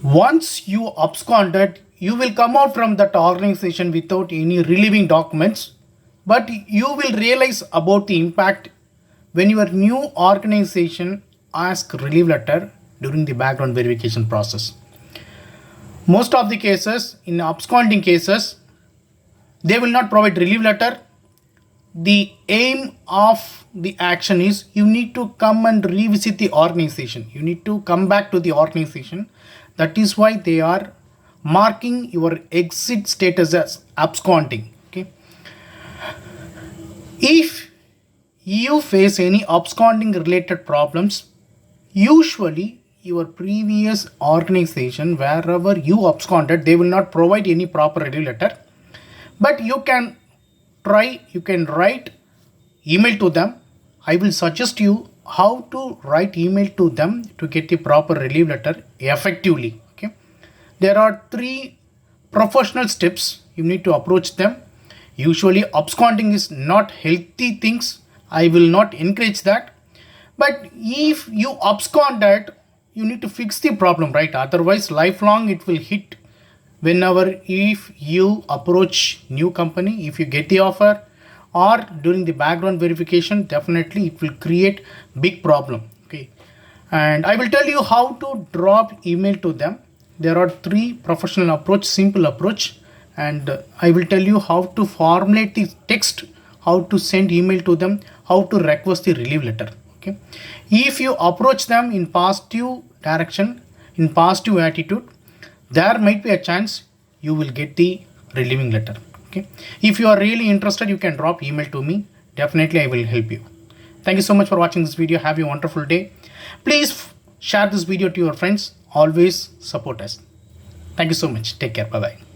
Once you absconded, you will come out from that organization without any relieving documents, but you will realize about the impact when your new organization asks relief letter during the background verification process. Most of the cases, in absconding cases, they will not provide relief letter. The aim of the action is you need to come and revisit the organization. You need to come back to the organization. That is why they are marking your exit status as absconding. Okay. If you face any absconding related problems, usually your previous organization, wherever you absconded, they will not provide any proper relief letter. But you can write email to them. I will suggest you how to write email to them to get the proper relief letter effectively. Okay. There are 3 professional steps you need to approach them. Usually absconding is not healthy things. I will not encourage that. But if you absconded, you need to fix the problem, right? Otherwise, lifelong it will hit. Whenever if you approach new company, if you get the offer or during the background verification, definitely it will create big problem. Okay. And I will tell you how to drop email to them. There are 3 professional approach, simple approach, and I will tell you how to formulate the text, how to send email to them, how to request the relief letter. Okay. If you approach them in positive direction, in positive attitude, there might be a chance you will get the relieving letter. Okay. If you are really interested, you can drop email to me. Definitely I will help you. Thank you so much for watching this video. Have a wonderful day. Please share this video to your friends. Always support us. Thank you so much. Take care. Bye bye.